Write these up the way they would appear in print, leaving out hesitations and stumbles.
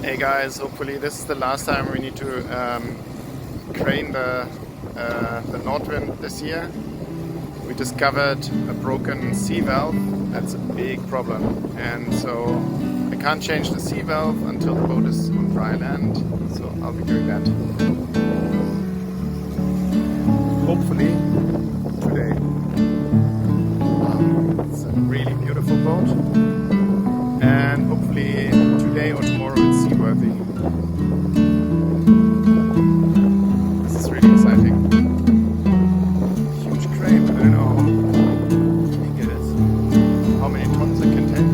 Hey guys, hopefully this is the last time we need to crane the Nordwind this year. We discovered a broken C valve. That's a big problem, and so I can't change the C valve until the boat is on dry land, so I'll be doing that hopefully today. It's a really beautiful boat, and hopefully today or tomorrow it's seaworthy. This is really exciting. Huge crane, I don't know how big it is, how many tons it can take.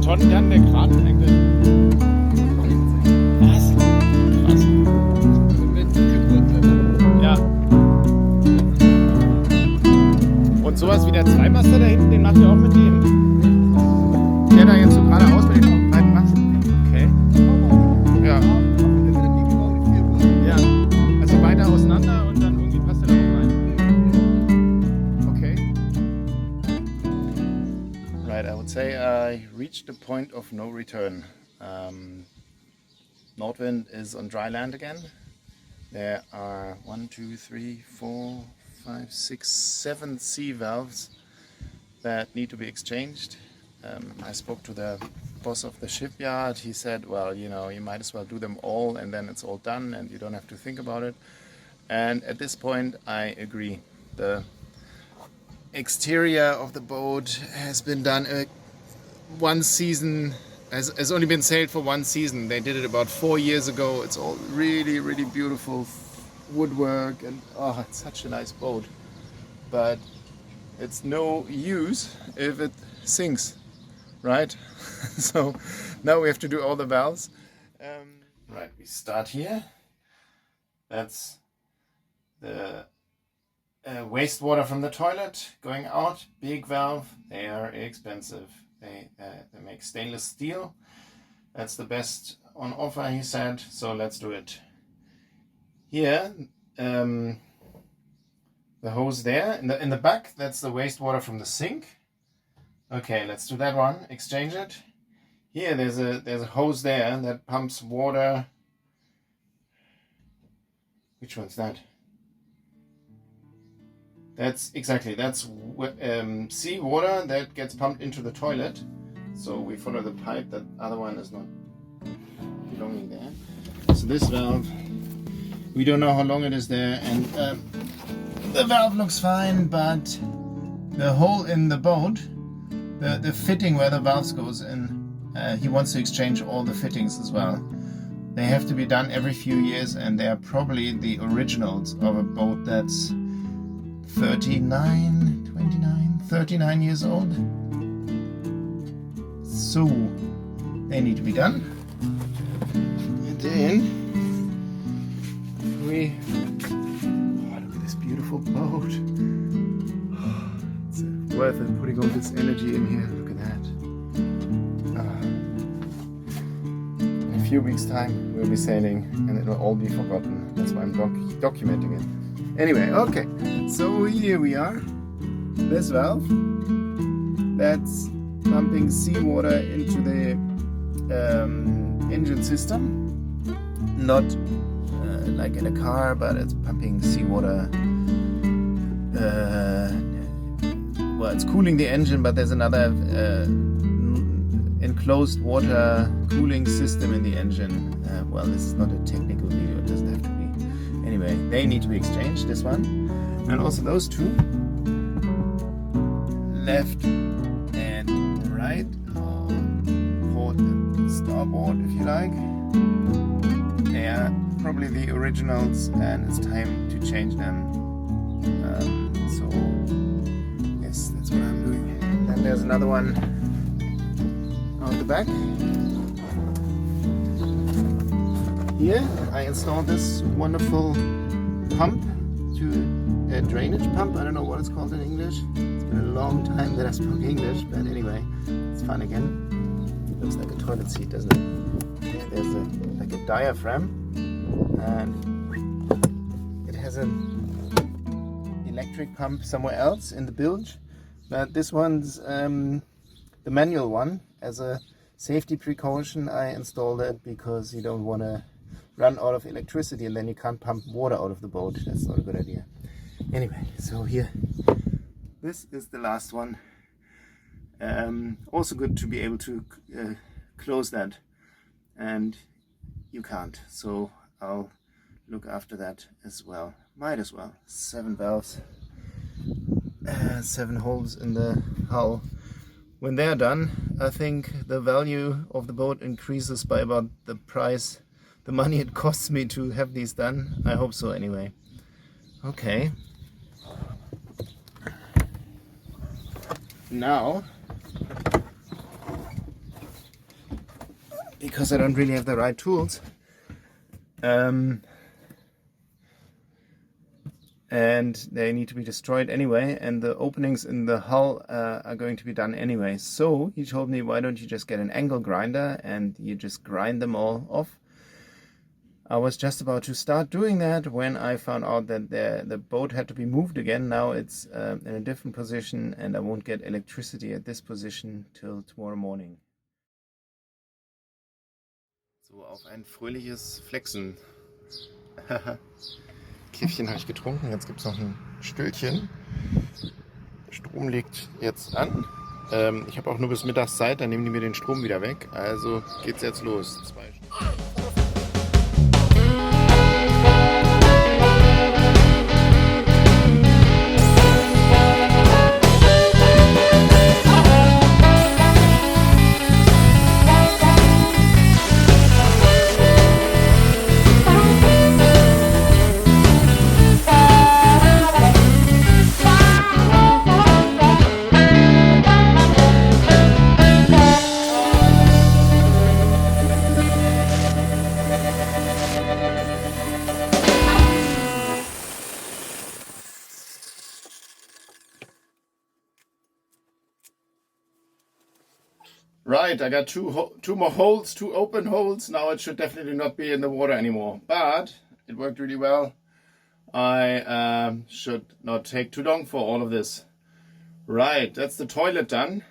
Tonnen kann der Kran eigentlich? Was? Krass. Ja. Und sowas wie der Zweimaster da hinten, den macht ihr auch mit dem? Der da jetzt so geradeaus mit den beiden Masten? Okay. Ja. Ja. Also weiter auseinander und dann irgendwie passt er da auch rein. Okay. Right, I would say I reached the point of no return. Nordwind is on dry land again. There are 1, 2, 3, 4, 5, 6, 7 C valves that need to be exchanged. I spoke to the boss of the shipyard. He said, well, you know, you might as well do them all and then it's all done and you don't have to think about it. And at this point I agree. The exterior of the boat has been done one season, has only been sailed for one season. They did it about 4 years ago. It's all really, really beautiful woodwork and oh, it's such a nice boat. But it's no use if it sinks, right? So now we have to do all the valves. Right, we start here. That's the wastewater from the toilet going out. Big valve. They are expensive. They make stainless steel. That's the best on offer, he said. So let's do it. Here, the hose there in the back. That's the wastewater from the sink. Okay, let's do that one. Exchange it. Here, there's a hose there that pumps water. Which one's that? That's seawater that gets pumped into the toilet. So we follow the pipe. That other one is not belonging there. So this valve, we don't know how long it is there, and the valve looks fine, but the hole in the boat, the fitting where the valves goes in, he wants to exchange all the fittings as well. They have to be done every few years, and they are probably the originals of a boat that's 39 years old. So they need to be done. And then look at this beautiful boat. It's worth it putting all this energy in here. Look at that. In a few weeks' time we'll be sailing and it will all be forgotten. That's why I'm documenting it. Anyway, okay, so here we are. This valve, that's pumping seawater into the engine system. Not like in a car, but it's pumping seawater. Well, it's cooling the engine, but there's another enclosed water cooling system in the engine. Well, this is not a technical video, it doesn't have to be. Anyway, they need to be exchanged, this one. And also those two. Left and right. Port and start. our board, if you like. They are probably the originals, and it's time to change them. So yes, that's what I'm doing. Then there's another one on the back. Here I installed this wonderful pump, to a drainage pump. I don't know what it's called in English. It's been a long time that I spoke English, but anyway, it's fun again. It looks like a toilet seat, doesn't it? Here there's like a diaphragm, and it has an electric pump somewhere else in the bilge, but this one's the manual one. As a safety precaution, I installed it because you don't want to run out of electricity and then you can't pump water out of the boat. That's not a good idea. Anyway, so here, this is the last one. Also good to be able to close that, and you can't, so I'll look after that as well. Might as well. 7 valves, 7 holes in the hull. When they're done, I think the value of the boat increases by about the price, the money it costs me to have these done. I hope so anyway. Okay. Now, because I don't really have the right tools, and they need to be destroyed anyway, and the openings in the hull are going to be done anyway. So he told me, why don't you just get an angle grinder and you just grind them all off. I was just about to start doing that when I found out that the boat had to be moved again. Now it's in a different position, and I won't get electricity at this position till tomorrow morning. So, auf ein fröhliches Flexen. Käffchen habe ich getrunken, jetzt gibt es noch ein Stühlchen. Strom liegt jetzt an. Ich habe auch nur bis mittags Zeit, dann nehmen die mir den Strom wieder weg. Also geht's jetzt los. 2 Stunden. Right, I got two more holes, 2 open holes. Now it should definitely not be in the water anymore, but it worked really well. I should not take too long for all of this. Right, that's the toilet done.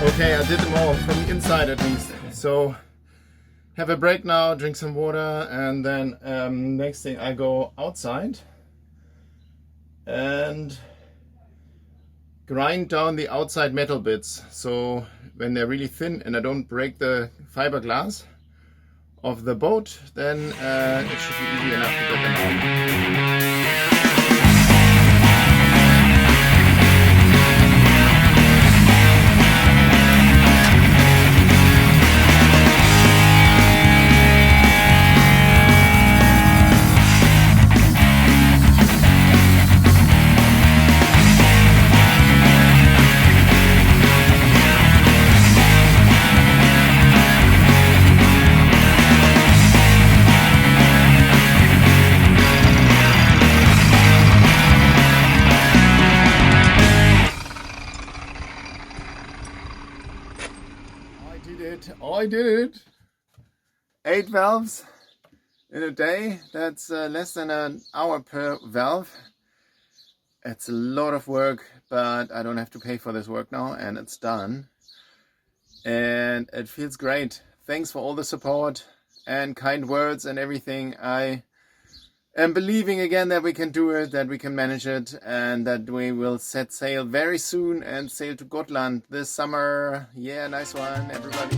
Okay, I did them all from the inside at least. So have a break now, drink some water, and then next thing I go outside and grind down the outside metal bits. So when they're really thin and I don't break the fiberglass of the boat, then it should be easy enough to get them out. I did it! 8 valves in a day. That's less than an hour per valve. It's a lot of work, but I don't have to pay for this work now, and it's done. And it feels great. Thanks for all the support and kind words and everything. I am believing again that we can do it, that we can manage it, and that we will set sail very soon and sail to Gotland this summer. Yeah, nice one, everybody.